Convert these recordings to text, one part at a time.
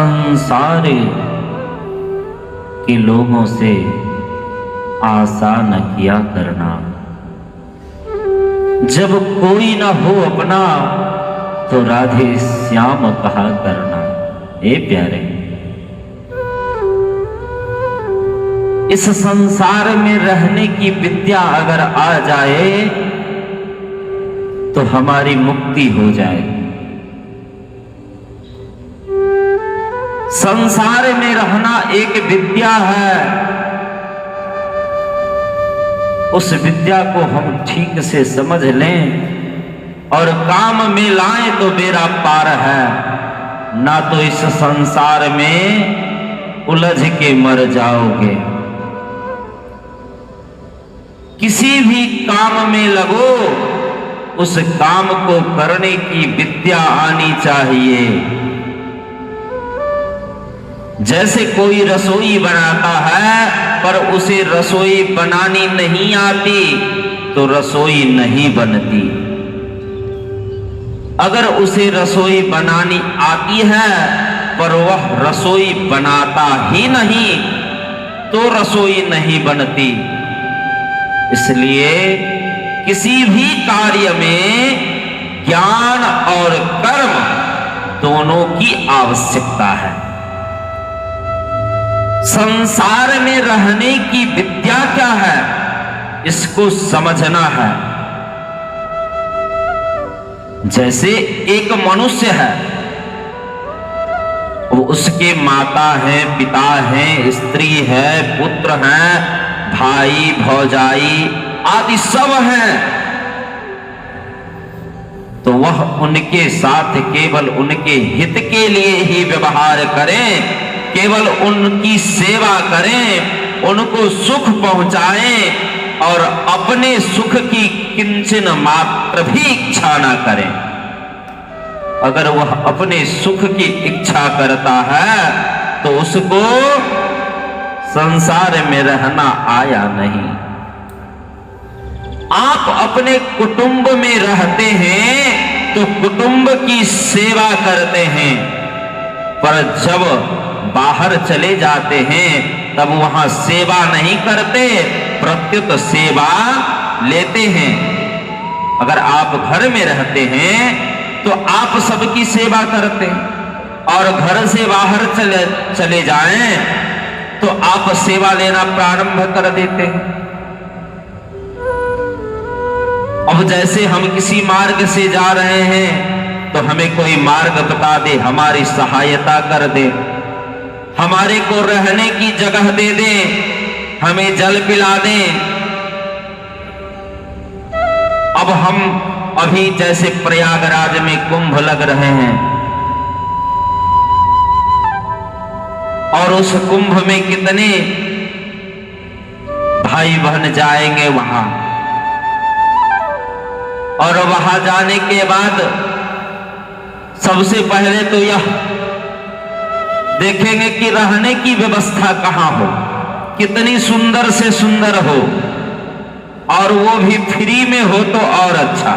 संसार के लोगों से आशा न किया करना। जब कोई न हो अपना तो राधे श्याम कहा करना। ए प्यारे, इस संसार में रहने की विद्या अगर आ जाए तो हमारी मुक्ति हो जाए। संसार में रहना एक विद्या है, उस विद्या को हम ठीक से समझ लें और काम में लाएं तो बेड़ा पार है, ना तो इस संसार में उलझ के मर जाओगे। किसी भी काम में लगो, उस काम को करने की विद्या आनी चाहिए। जैसे कोई रसोई बनाता है पर उसे रसोई बनानी नहीं आती तो रसोई नहीं बनती। अगर उसे रसोई बनानी आती है पर वह रसोई बनाता ही नहीं तो रसोई नहीं बनती। इसलिए किसी भी कार्य में ज्ञान और कर्म दोनों की आवश्यकता है। संसार में रहने की विद्या क्या है, इसको समझना है। जैसे एक मनुष्य है, वो उसके माता है, पिता है, स्त्री है, पुत्र है, भाई भौजाई आदि सब हैं, तो वह उनके साथ केवल उनके हित के लिए ही व्यवहार करें, केवल उनकी सेवा करें, उनको सुख पहुंचाएं और अपने सुख की किंचन मात्र भी इच्छा ना करें। अगर वह अपने सुख की इच्छा करता है तो उसको संसार में रहना आया नहीं। आप अपने कुटुंब में रहते हैं तो कुटुंब की सेवा करते हैं, पर जब बाहर चले जाते हैं तब वहां सेवा नहीं करते, प्रत्युत सेवा लेते हैं। अगर आप घर में रहते हैं तो आप सबकी सेवा करते हैं और घर से बाहर चले जाएं तो आप सेवा लेना प्रारंभ कर देते हैं। अब जैसे हम किसी मार्ग से जा रहे हैं तो हमें कोई मार्ग बता दे, हमारी सहायता कर दे, हमारे को रहने की जगह दे दे, हमें जल पिला दें। अब हम अभी जैसे प्रयागराज में कुंभ लग रहे हैं और उस कुंभ में कितने भाई बहन जाएंगे वहां, और वहां जाने के बाद सबसे पहले तो यह देखेंगे कि रहने की व्यवस्था कहां हो, कितनी सुंदर से सुंदर हो, और वो भी फ्री में हो तो और अच्छा।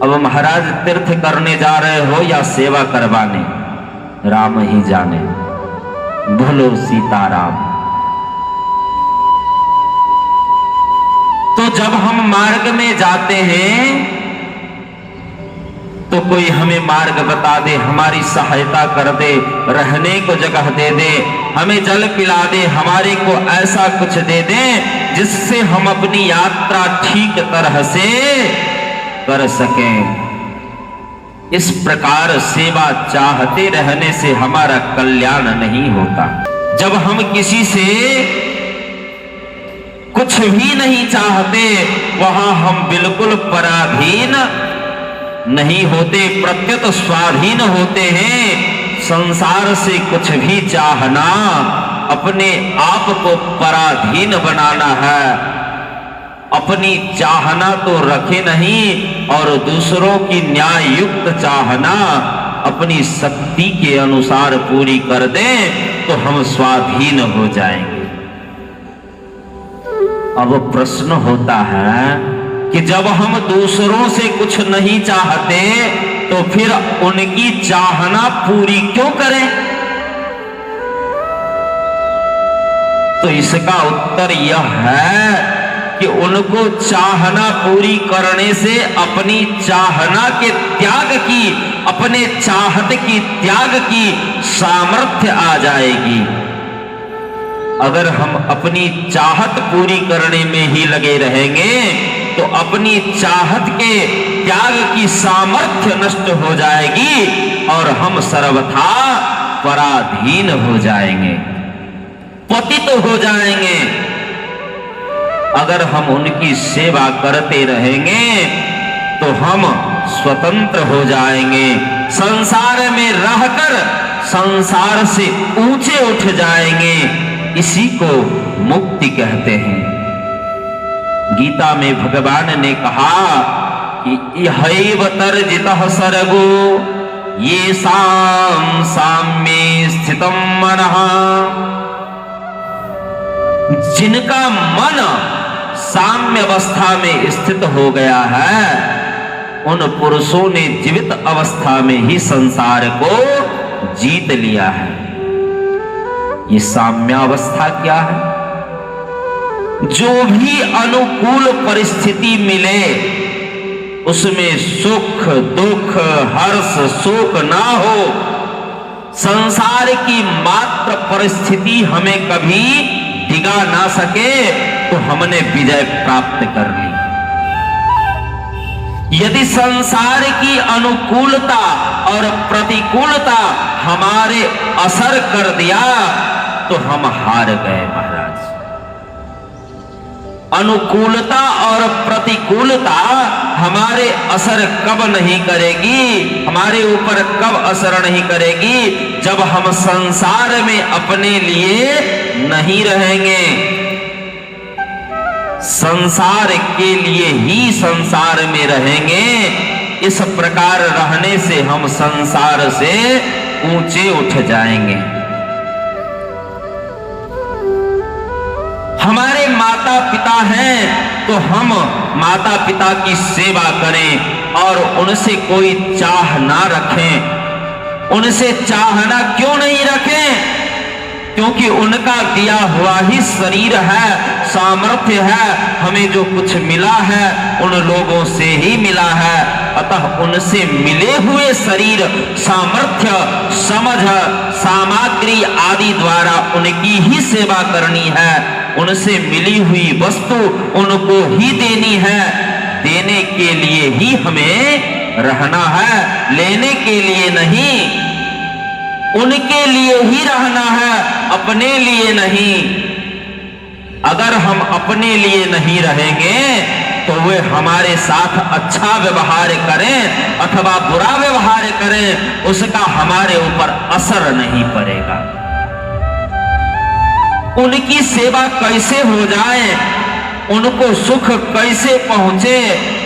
अब महाराज तीर्थ करने जा रहे हो या सेवा करवाने, राम ही जाने। बोलो सीताराम। तो जब हम मार्ग में जाते हैं तो कोई हमें मार्ग बता दे, हमारी सहायता कर दे, रहने को जगह दे दे, हमें जल पिला दे, हमारे को ऐसा कुछ दे दे जिससे हम अपनी यात्रा ठीक तरह से कर सकें। इस प्रकार सेवा चाहते रहने से हमारा कल्याण नहीं होता। जब हम किसी से कुछ भी नहीं चाहते वहां हम बिल्कुल पराधीन नहीं होते, प्रत्युत स्वाधीन होते हैं। संसार से कुछ भी चाहना अपने आप को पराधीन बनाना है। अपनी चाहना तो रखे नहीं और दूसरों की न्याय युक्त चाहना अपनी शक्ति के अनुसार पूरी कर दें तो हम स्वाधीन हो जाएंगे। अब प्रश्न होता है कि जब हम दूसरों से कुछ नहीं चाहते तो तो फिर उनकी चाहना पूरी क्यों करें? तो इसका उत्तर यह है कि उनको चाहना पूरी करने से अपनी चाहना के त्याग की, अपने चाहत की त्याग की सामर्थ्य आ जाएगी। अगर हम अपनी चाहत पूरी करने में ही लगे रहेंगे तो अपनी चाहत के त्याग की सामर्थ्य नष्ट हो जाएगी और हम सर्वथा पराधीन हो जाएंगे, पतित हो जाएंगे। अगर हम उनकी सेवा करते रहेंगे तो हम स्वतंत्र हो जाएंगे, संसार में रहकर संसार से ऊंचे उठ जाएंगे। इसी को मुक्ति कहते हैं। गीता में भगवान ने कहा कि यहैव तर्जितः सर्गो येषां साम्ये स्थितं मनः। जिनका मन साम्य अवस्था में स्थित हो गया है, उन पुरुषों ने जीवित अवस्था में ही संसार को जीत लिया है। ये साम्यावस्था क्या है? जो भी अनुकूल परिस्थिति मिले उसमें सुख दुख हर्ष शोक ना हो, संसार की मात्र परिस्थिति हमें कभी डिगा ना सके तो हमने विजय प्राप्त कर ली। यदि संसार की अनुकूलता और प्रतिकूलता हमारे असर कर दिया तो हम हार गए महाराज। अनुकूलता और प्रतिकूलता हमारे असर कब नहीं करेगी, हमारे ऊपर कब असर नहीं करेगी? जब हम संसार में अपने लिए नहीं रहेंगे। संसार के लिए ही संसार में रहेंगे। इस प्रकार रहने से हम संसार से ऊंचे उठ जाएंगे। हमारे माता पिता हैं तो हम माता पिता की सेवा करें और उनसे कोई चाह ना रखें। उनसे चाहना क्यों नहीं रखें? क्योंकि उनका दिया हुआ ही शरीर है, सामर्थ्य है। हमें जो कुछ मिला है उन लोगों से ही मिला है। अतः उनसे मिले हुए शरीर, सामर्थ्य, समझ, सामग्री आदि द्वारा उनकी ही सेवा करनी है। उनसे मिली हुई वस्तु उनको ही देनी है। देने के लिए ही हमें रहना है, लेने के लिए नहीं। उनके लिए ही रहना है, अपने लिए नहीं। अगर हम अपने लिए नहीं रहेंगे तो वे हमारे साथ अच्छा व्यवहार करें अथवा बुरा व्यवहार करें, उसका हमारे ऊपर असर नहीं पड़ेगा। उनकी सेवा कैसे हो जाए, उनको सुख कैसे पहुंचे,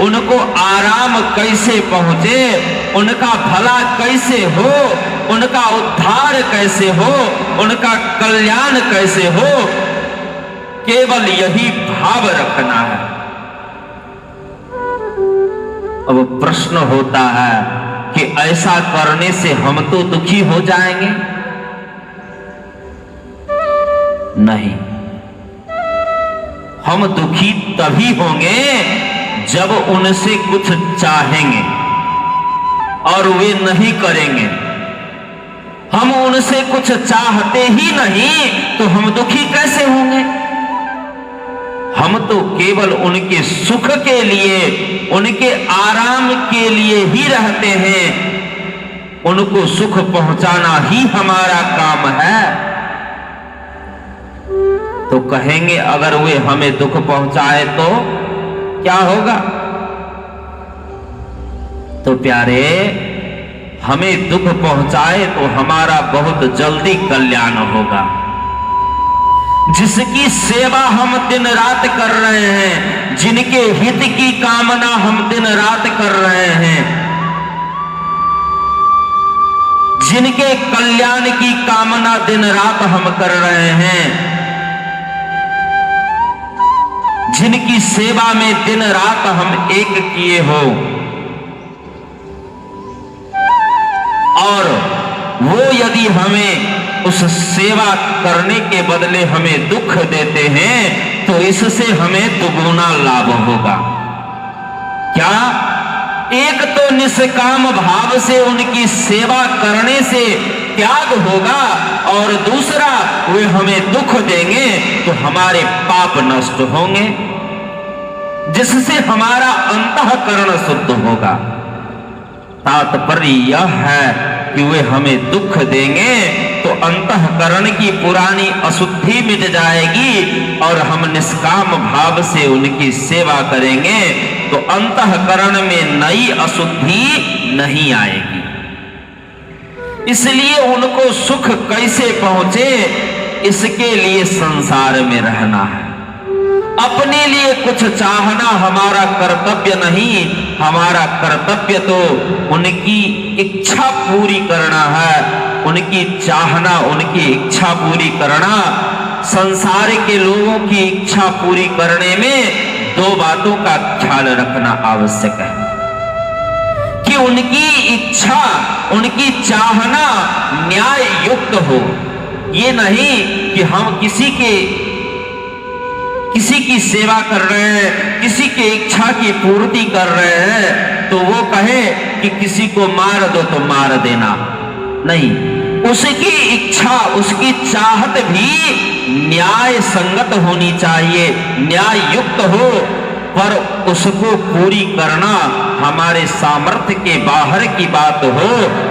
उनको आराम कैसे पहुंचे, उनका भला कैसे हो, उनका उद्धार कैसे हो, उनका कल्याण कैसे हो, केवल यही भाव रखना है। अब प्रश्न होता है कि ऐसा करने से हम तो दुखी हो जाएंगे? नहीं, हम दुखी तभी होंगे जब उनसे कुछ चाहेंगे और वे नहीं करेंगे। हम उनसे कुछ चाहते ही नहीं तो हम दुखी कैसे होंगे? हम तो केवल उनके सुख के लिए, उनके आराम के लिए ही रहते हैं। उनको सुख पहुंचाना ही हमारा काम है। तो कहेंगे अगर वे हमें दुख पहुंचाए तो क्या होगा? तो प्यारे, हमें दुख पहुंचाए तो हमारा बहुत जल्दी कल्याण होगा। जिसकी सेवा हम दिन रात कर रहे हैं, जिनके हित की कामना हम दिन रात कर रहे हैं, जिनके कल्याण की कामना दिन रात हम कर रहे हैं, जिनकी सेवा में दिन रात हम एक किए हो, और वो यदि हमें उस सेवा करने के बदले हमें दुख देते हैं तो इससे हमें दुगुना लाभ होगा। क्या? एक तो निष्काम भाव से उनकी सेवा करने से त्याग होगा, और दूसरा वे हमें दुख देंगे तो हमारे पाप नष्ट होंगे, जिससे हमारा अंतःकरण शुद्ध होगा। तात्पर्य यह है कि वे हमें दुख देंगे तो अंतःकरण की पुरानी अशुद्धि मिट जाएगी, और हम निष्काम भाव से उनकी सेवा करेंगे तो अंतःकरण में नई अशुद्धि नहीं आएगी। इसलिए उनको सुख कैसे पहुंचे, इसके लिए संसार में रहना है। अपने लिए कुछ चाहना हमारा कर्तव्य नहीं, हमारा कर्तव्य तो उनकी इच्छा पूरी करना है। उनकी चाहना, उनकी इच्छा पूरी करना। संसार के लोगों की इच्छा पूरी करने में दो बातों का ख्याल रखना आवश्यक है कि उनकी इच्छा, उनकी चाहना न्याय युक्त हो। ये नहीं कि हम किसी की सेवा कर रहे हैं, किसी की इच्छा की पूर्ति कर रहे हैं तो वो कहे कि किसी को मार दो तो मार देना। नहीं, उसकी इच्छा, उसकी चाहत भी न्याय संगत होनी चाहिए, न्याय युक्त हो, पर उसको पूरी करना हमारे सामर्थ्य के बाहर की बात हो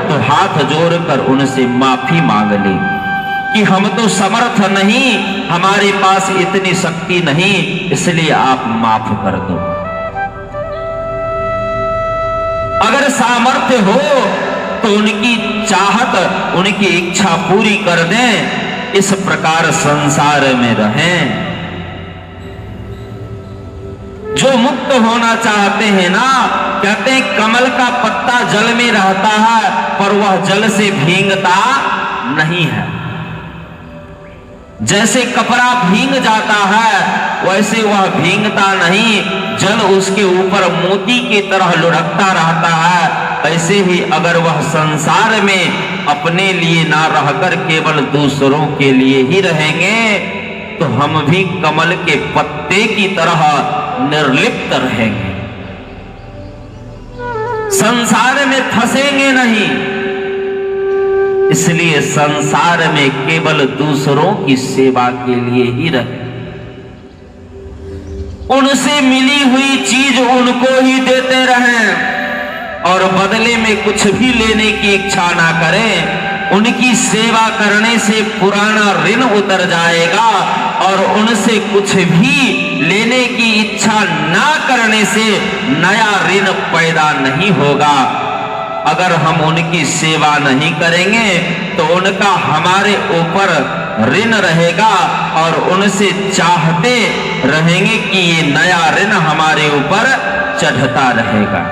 तो हाथ जोड़कर उनसे माफी मांग ले कि हम तो समर्थ नहीं, हमारे पास इतनी शक्ति नहीं, इसलिए आप माफ कर दो। अगर सामर्थ्य हो तो उनकी चाहत, उनकी इच्छा पूरी कर दें। इस प्रकार संसार में रहें। जो मुक्त होना चाहते हैं ना, कहते हैं कमल का पत्ता जल में रहता है पर वह जल से भींगता नहीं है। जैसे कपड़ा भींग जाता है वैसे वह भींगता नहीं, जल उसके ऊपर मोती की तरह लुढ़कता रहता है। ऐसे ही अगर वह संसार में अपने लिए ना रहकर केवल दूसरों के लिए ही रहेंगे तो हम भी कमल के पत्ते की तरह निर्लिप्त रहेंगे, संसार में फंसेंगे नहीं। इसलिए संसार में केवल दूसरों की सेवा के लिए ही रहे, उनसे मिली हुई चीज उनको ही देते रहें और बदले में कुछ भी लेने की इच्छा ना करें। उनकी सेवा करने से पुराना ऋण उतर जाएगा और उनसे कुछ भी लेने की इच्छा ना करने से नया ऋण पैदा नहीं होगा। अगर हम उनकी सेवा नहीं करेंगे तो उनका हमारे ऊपर ऋण रहेगा और उनसे चाहते रहेंगे कि ये नया ऋण हमारे ऊपर चढ़ता रहेगा।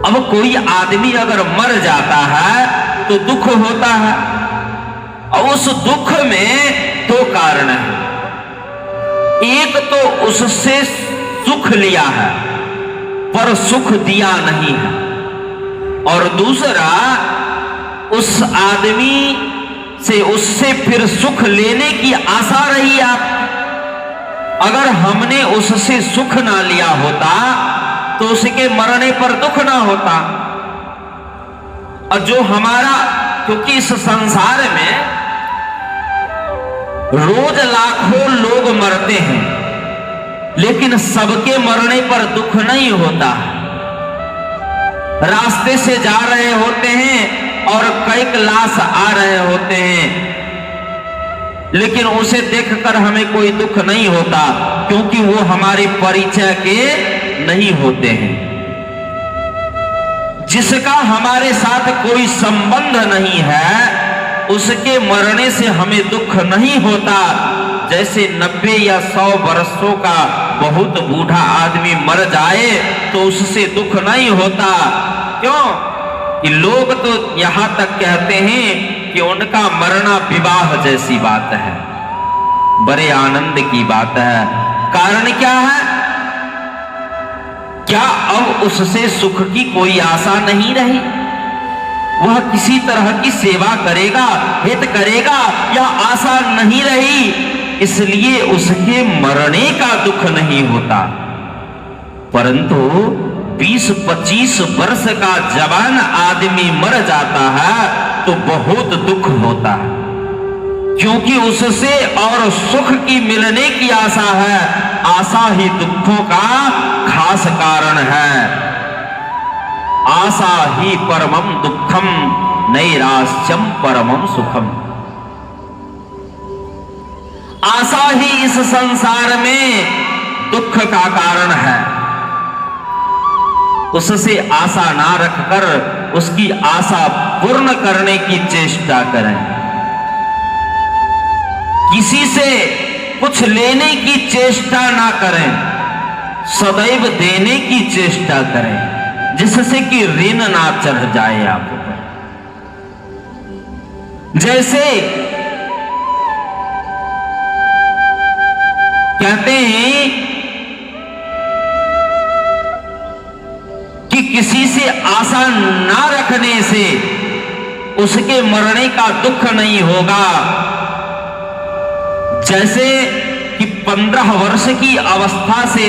अब कोई आदमी अगर मर जाता है तो दुख होता है, और उस दुख में दो कारण है। एक तो उससे सुख लिया है पर सुख दिया नहीं है, और दूसरा उस आदमी से, उससे फिर सुख लेने की आशा रही आप। अगर हमने उससे सुख ना लिया होता तो उसके मरने पर दुख ना होता। और जो हमारा, क्योंकि इस संसार में रोज लाखों लोग मरते हैं लेकिन सबके मरने पर दुख नहीं होता। रास्ते से जा रहे होते हैं और कई लाश आ रहे होते हैं लेकिन उसे देखकर हमें कोई दुख नहीं होता, क्योंकि वो हमारे परिचय के नहीं होते हैं। जिसका हमारे साथ कोई संबंध नहीं है उसके मरने से हमें दुख नहीं होता। जैसे 90 या 100 वर्षों का बहुत बूढ़ा आदमी मर जाए तो उससे दुख नहीं होता। क्यों? कि लोग तो यहां तक कहते हैं कि उनका मरना विवाह जैसी बात है, बड़े आनंद की बात है। कारण क्या है? क्या अब उससे सुख की कोई आशा नहीं रही? वह किसी तरह की सेवा करेगा, हित करेगा, यह आशा नहीं रही, इसलिए उसके मरने का दुख नहीं होता। परंतु 20-25 वर्ष का जवान आदमी मर जाता है तो बहुत दुख होता है, क्योंकि उससे और सुख की मिलने की आशा है। आशा ही दुखों का खास कारण है। आशा ही परमम दुखम नैराश्यम परमम सुखम। आशा ही इस संसार में दुख का कारण है। उससे आशा ना रखकर उसकी आशा पूर्ण करने की चेष्टा करें। किसी से कुछ लेने की चेष्टा ना करें, सदैव देने की चेष्टा करें, जिससे कि ऋण ना चढ़ जाए आप पर। जैसे कहते हैं कि किसी से आशा ना रखने से उसके मरने का दुख नहीं होगा। जैसे कि 15 वर्ष की अवस्था से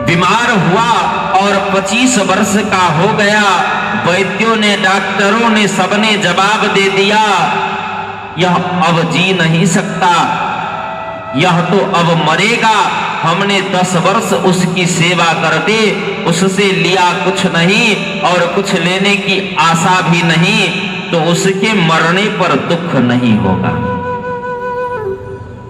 बीमार हुआ और 25 वर्ष का हो गया, वैद्यों ने, डॉक्टरों ने, सबने जवाब दे दिया यह अब जी नहीं सकता, यह तो अब मरेगा। हमने 10 वर्ष उसकी सेवा कर दी, उससे लिया कुछ नहीं और कुछ लेने की आशा भी नहीं, तो उसके मरने पर दुख नहीं होगा।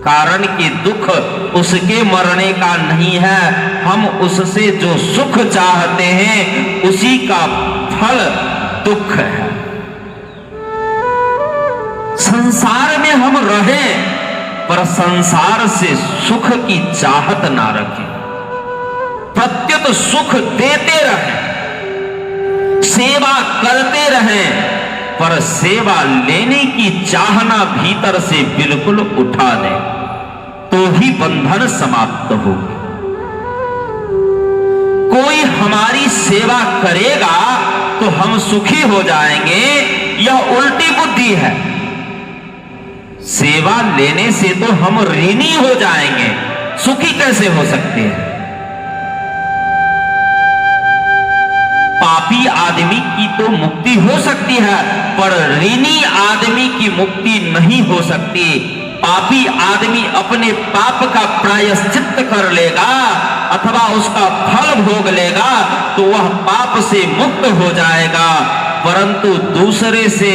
कारण कि दुख उसके मरने का नहीं है, हम उससे जो सुख चाहते हैं उसी का फल दुख है। संसार में हम रहें पर संसार से सुख की चाहत ना रखें, प्रत्युत सुख देते रहें, सेवा करते रहें, पर सेवा लेने की चाहना भीतर से बिल्कुल उठा दें, तो ही बंधन समाप्त होगी। कोई हमारी सेवा करेगा तो हम सुखी हो जाएंगे, यह उल्टी बुद्धि है। सेवा लेने से तो हम ऋणी हो जाएंगे, सुखी कैसे हो सकते हैं? पापी आदमी की तो मुक्ति हो सकती है, पर ऋणी आदमी की मुक्ति नहीं हो सकती। पापी आदमी अपने पाप का प्रायश्चित कर लेगा अथवा उसका फल भोग लेगा तो वह पाप से मुक्त हो जाएगा, परंतु दूसरे से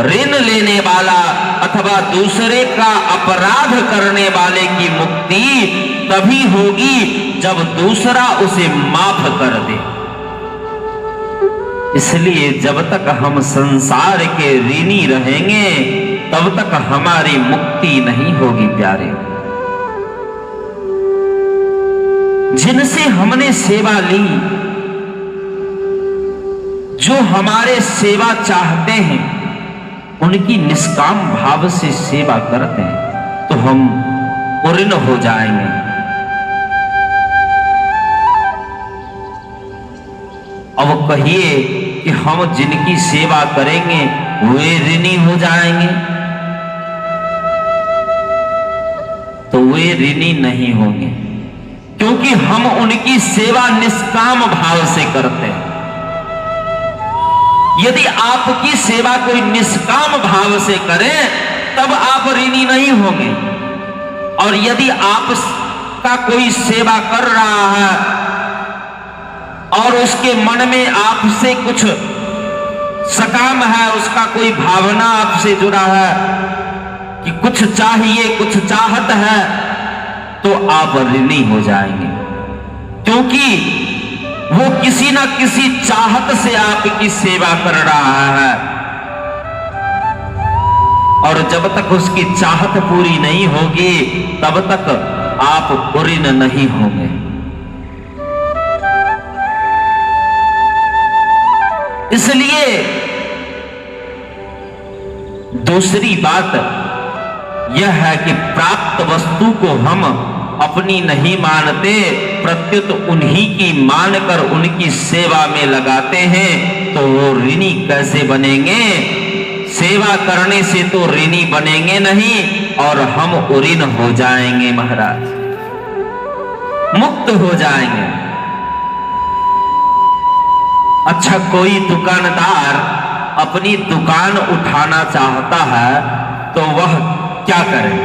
ऋण लेने वाला अथवा दूसरे का अपराध करने वाले की मुक्ति तभी होगी जब दूसरा उसे माफ कर दे। इसलिए जब तक हम संसार के ऋणी रहेंगे तब तक हमारी मुक्ति नहीं होगी प्यारे। जिनसे हमने सेवा ली, जो हमारे सेवा चाहते हैं, उनकी निष्काम भाव से सेवा करते हैं तो हम पूर्ण हो जाएंगे। अब कहिए कि हम जिनकी सेवा करेंगे वे ऋणी हो जाएंगे, तो वे ऋणी नहीं होंगे, क्योंकि हम उनकी सेवा निष्काम भाव से करते हैं। यदि आपकी सेवा कोई निष्काम भाव से करे तब आप ऋणी नहीं होंगे, और यदि आपका कोई सेवा कर रहा है और उसके मन में आपसे कुछ सकाम है, उसका कोई भावना आपसे जुड़ा है कि कुछ चाहिए, कुछ चाहत है, तो आप ऋणी हो जाएंगे, क्योंकि वो किसी ना किसी चाहत से आपकी सेवा कर रहा है, और जब तक उसकी चाहत पूरी नहीं होगी तब तक आप ऋणी नहीं होंगे। इसलिए दूसरी बात यह है कि प्राप्त वस्तु को हम अपनी नहीं मानते, प्रत्युत उन्हीं की मानकर उनकी सेवा में लगाते हैं, तो वो ऋणी कैसे बनेंगे? सेवा करने से तो ऋणी बनेंगे नहीं और हम उऋण हो जाएंगे महाराज, मुक्त हो जाएंगे। अच्छा, कोई दुकानदार अपनी दुकान उठाना चाहता है तो वह क्या करे?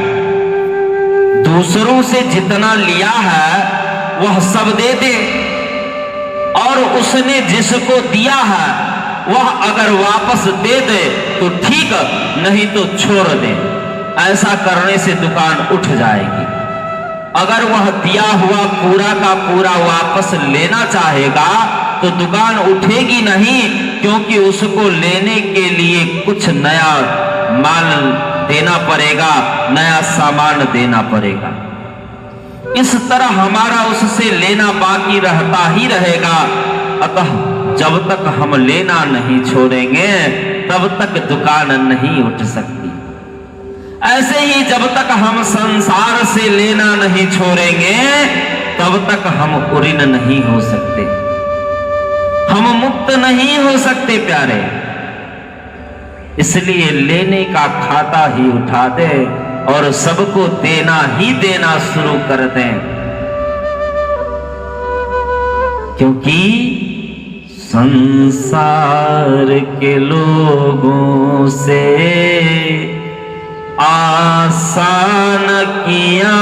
दूसरों से जितना लिया है वह सब दे दे, और उसने जिसको दिया है वह अगर वापस दे दे तो ठीक, नहीं तो छोड़ दे। ऐसा करने से दुकान उठ जाएगी। अगर वह दिया हुआ पूरा का पूरा वापस लेना चाहेगा तो दुकान उठेगी नहीं, क्योंकि उसको लेने के लिए कुछ नया माल देना पड़ेगा, नया सामान देना पड़ेगा। इस तरह हमारा उससे लेना बाकी रहता ही रहेगा। अतः जब तक हम लेना नहीं छोड़ेंगे तब तक दुकान नहीं उठ सकती। ऐसे ही जब तक हम संसार से लेना नहीं छोड़ेंगे तब तक हम उऋण नहीं हो सकते, हम मुक्त नहीं हो सकते प्यारे। इसलिए लेने का खाता ही उठा दे और सबको देना ही देना शुरू कर दें, क्योंकि संसार के लोगों से आसान किया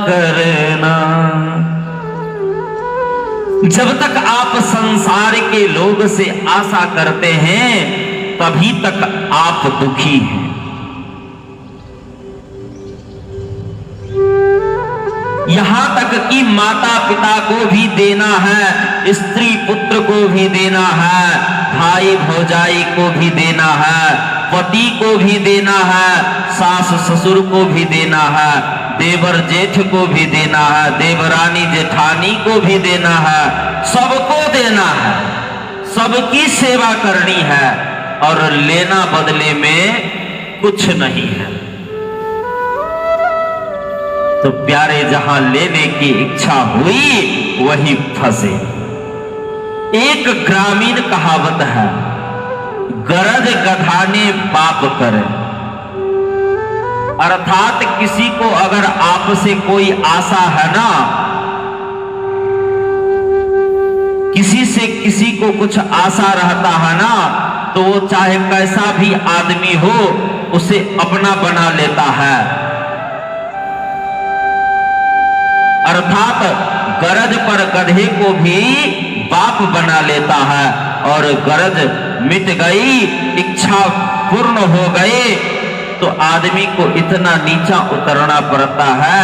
करना। जब तक आप संसार के लोग से आशा करते हैं तभी तक आप दुखी हैं। यहां तक कि माता पिता को भी देना है, स्त्री पुत्र को भी देना है, भाई भौजाई को भी देना है, पति को भी देना है, सास ससुर को भी देना है, देवर जेठ को भी देना है, देवरानी जेठानी को भी देना है, सबको देना है, सबकी सेवा करनी है और लेना बदले में कुछ नहीं है। तो प्यारे, जहां लेने की इच्छा हुई वही फंसे। एक ग्रामीण कहावत है, गरज गधाने पाप करे। अर्थात किसी को अगर आपसे कोई आशा है ना, किसी से किसी को कुछ आशा रहता है ना, तो वो चाहे कैसा भी आदमी हो उसे अपना बना लेता है। अर्थात गरज पर गधे को भी बाप बना लेता है, और गरज मिट गई, इच्छा पूर्ण हो गई तो आदमी को इतना नीचा उतरना पड़ता है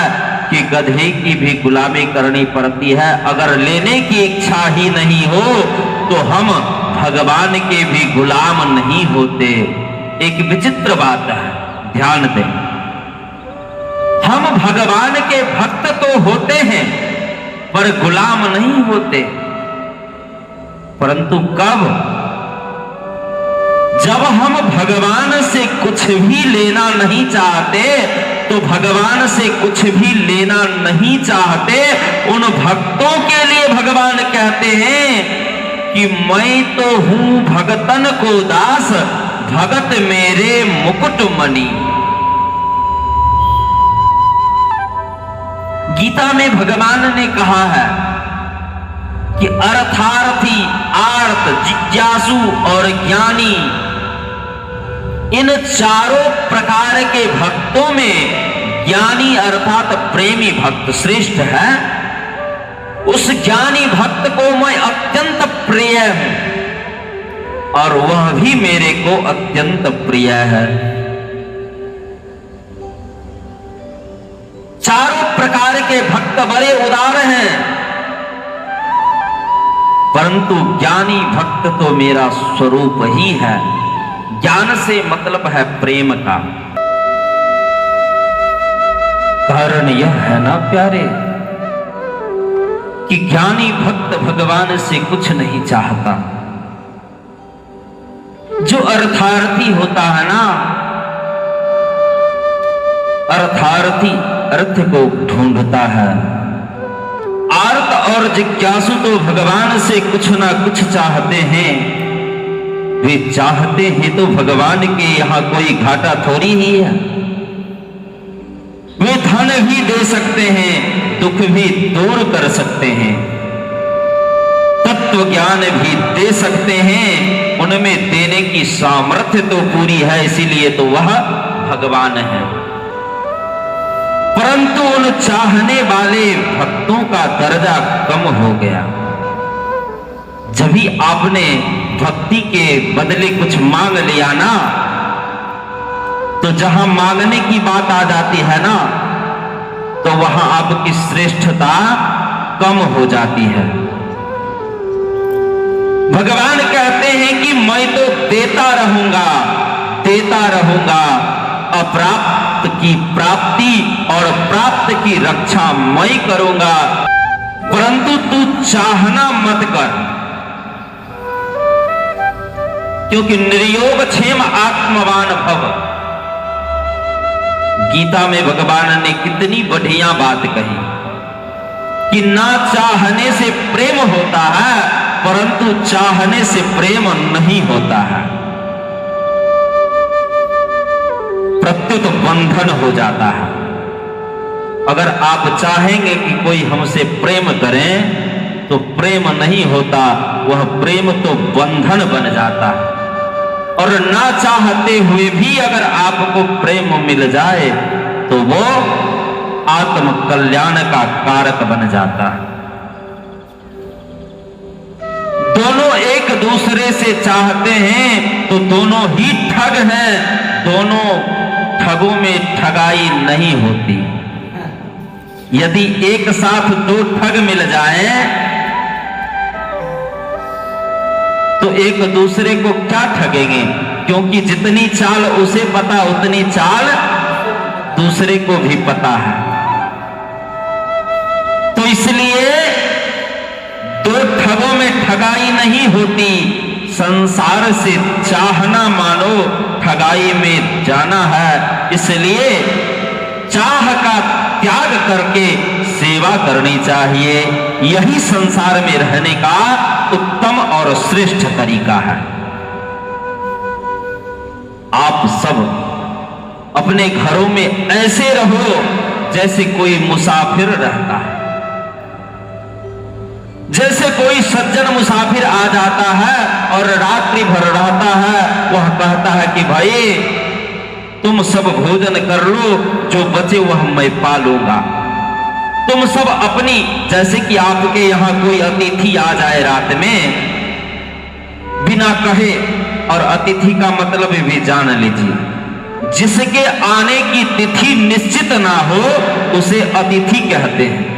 कि गधे की भी गुलामी करनी पड़ती है। अगर लेने की इच्छा ही नहीं हो तो हम भगवान के भी गुलाम नहीं होते। एक विचित्र बात है, ध्यान दें। हम भगवान के भक्त तो होते हैं पर गुलाम नहीं होते। परंतु कब? जब हम भगवान से कुछ भी लेना नहीं चाहते, तो भगवान से कुछ भी लेना नहीं चाहते उन भक्तों के लिए भगवान कहते हैं कि मैं तो हूं भगतन को दास, भगत मेरे मुकुट मणि। गीता में भगवान ने कहा है कि अर्थार्थी, आर्त, जिज्ञासु और ज्ञानी, इन चारों प्रकार के भक्तों में ज्ञानी अर्थात प्रेमी भक्त श्रेष्ठ है। उस ज्ञानी भक्त को मैं अत्यंत प्रिय हूं और वह भी मेरे को अत्यंत प्रिय है। चारों प्रकार के भक्त बड़े उदार हैं, परंतु ज्ञानी भक्त तो मेरा स्वरूप ही है। ज्ञान से मतलब है प्रेम का। कारण यह है ना प्यारे कि ज्ञानी भक्त भगवान से कुछ नहीं चाहता। जो अर्थार्थी होता है ना, अर्थार्थी अर्थ को ढूंढता है। आर्त और जिज्ञासु तो भगवान से कुछ ना कुछ चाहते हैं, वे चाहते हैं तो भगवान के यहां कोई घाटा थोड़ी ही है। वे धन भी दे सकते हैं, दुख भी दूर कर सकते हैं, तत्व ज्ञान भी दे सकते हैं, उनमें देने की सामर्थ्य तो पूरी है, इसीलिए तो वह भगवान है। परंतु उन चाहने वाले भक्तों का दर्जा कम हो गया। जब भी आपने भक्ति के बदले कुछ मांग लिया ना, तो जहां मांगने की बात आ जाती है ना, तो वहां आपकी श्रेष्ठता कम हो जाती है। भगवान कहते हैं कि मैं तो देता रहूंगा, अप्राप्त की प्राप्ति और प्राप्त की रक्षा मैं करूंगा, परंतु तू चाहना मत कर, क्योंकि निर्योग क्षेम आत्मवान भव। गीता में भगवान ने कितनी बढ़िया बात कही कि ना चाहने से प्रेम होता है, परंतु चाहने से प्रेम नहीं होता है, प्रत्युत बंधन हो जाता है। अगर आप चाहेंगे कि कोई हमसे प्रेम करें तो प्रेम नहीं होता, वह प्रेम तो बंधन बन जाता है। और ना चाहते हुए भी अगर आपको प्रेम मिल जाए तो वो आत्म कल्याण का कारक बन जाता है। दोनों एक दूसरे से चाहते हैं तो दोनों ही ठग हैं, दोनों ठगों में ठगाई नहीं होती। यदि एक साथ दो ठग मिल जाए तो एक दूसरे को क्या ठगेंगे, क्योंकि जितनी चाल उसे पता उतनी चाल दूसरे को भी पता है। तो इसलिए दो ठगों में ठगाई नहीं होती। संसार से चाहना मानो ठगाई में जाना है, इसलिए चाह का त्याग करके सेवा करनी चाहिए। यही संसार में रहने का उत्तम और श्रेष्ठ तरीका है। आप सब अपने घरों में ऐसे रहो जैसे कोई मुसाफिर रहता है। जैसे कोई सज्जन मुसाफिर आ जाता है और रात्रि भर रहता है, वह कहता है कि भाई तुम सब भोजन कर लो, जो बचे वह मैं पालूंगा। तुम सब अपनी, जैसे कि आपके यहां कोई अतिथि आ जाए रात में बिना कहे, और अतिथि का मतलब भी जान लीजिए, जिसके आने की तिथि निश्चित ना हो उसे अतिथि कहते हैं।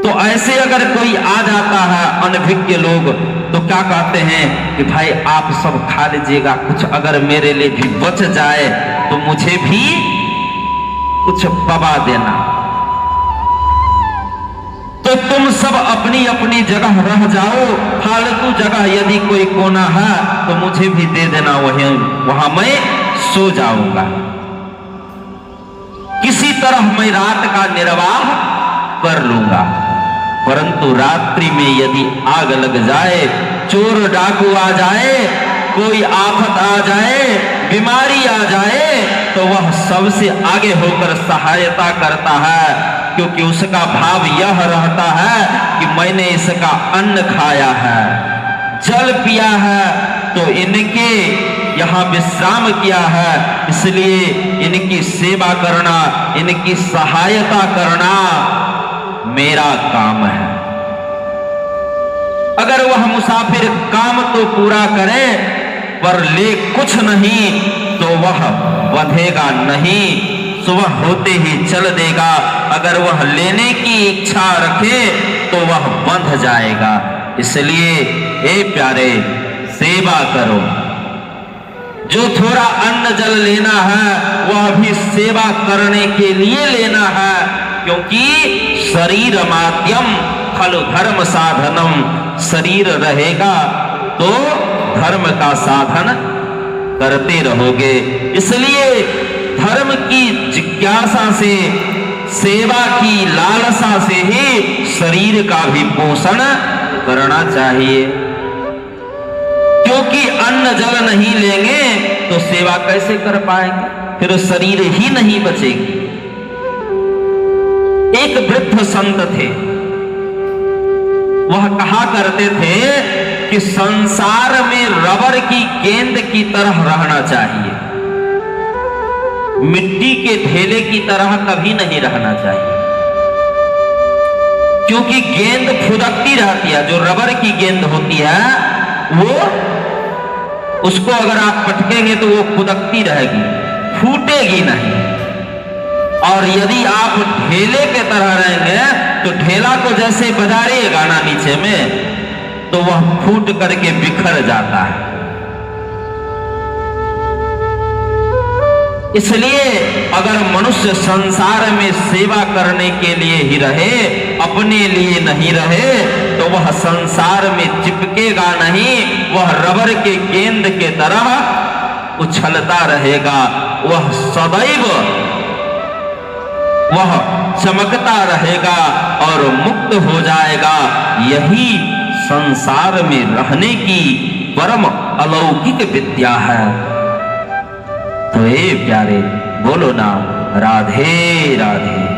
तो ऐसे अगर कोई आ जाता है अनभिज्ञ लोग, तो क्या कहते हैं कि भाई आप सब खा लीजिएगा, कुछ अगर मेरे लिए भी बच जाए तो मुझे भी कुछ पवा देना। तो तुम सब अपनी अपनी जगह रह जाओ, फालतू जगह यदि कोई कोना है तो मुझे भी दे देना, वहां मैं सो जाऊंगा। किसी तरह मैं रात का निर्वाह कर लूंगा। परंतु रात्रि में यदि आग लग जाए, चोर डाकू आ जाए, कोई आफत आ जाए, बीमारी आ जाए, तो वह सबसे आगे होकर सहायता करता है, क्योंकि उसका भाव यह रहता है कि मैंने इसका अन्न खाया है, जल पिया है, तो इनके यहाँ विश्राम किया है, इसलिए इनकी सेवा करना, इनकी सहायता करना मेरा काम है। अगर वह मुसाफिर काम तो पूरा करे पर ले कुछ नहीं तो वह बंधेगा नहीं, सुबह होते ही चल देगा। अगर वह लेने की इच्छा रखे तो वह बंध जाएगा। इसलिए हे प्यारे, सेवा करो। जो थोड़ा अन्न जल लेना है वह भी सेवा करने के लिए लेना है, क्योंकि शरीर माध्यम खलु धर्म साधनम, शरीर रहेगा तो धर्म का साधन करते रहोगे। इसलिए धर्म की जिज्ञासा से, सेवा की लालसा से ही शरीर का भी पोषण करना चाहिए। क्योंकि अन्न जल नहीं लेंगे तो सेवा कैसे कर पाएंगे, फिर शरीर ही नहीं बचेगी। एक वृद्ध संत थे, वह कहा करते थे कि संसार में रबर की गेंद की तरह रहना चाहिए, मिट्टी के ढेले की तरह कभी नहीं रहना चाहिए। क्योंकि गेंद फुदकती रहती है, जो रबर की गेंद होती है वो, उसको अगर आप पटकेंगे तो वो फुदकती रहेगी, फूटेगी नहीं। और यदि आप ढेले के तरह रहेंगे तो ढेला को जैसे बजारिएगा ना नीचे में, तो वह फूट करके बिखर जाता है। इसलिए अगर मनुष्य संसार में सेवा करने के लिए ही रहे, अपने लिए नहीं रहे, तो वह संसार में चिपकेगा नहीं, वह रबर के गेंद के तरह उछलता रहेगा, वह सदैव वह चमकता रहेगा और मुक्त हो जाएगा। यही संसार में रहने की परम अलौकिक विद्या है। तो हे प्यारे, बोलो ना राधे राधे।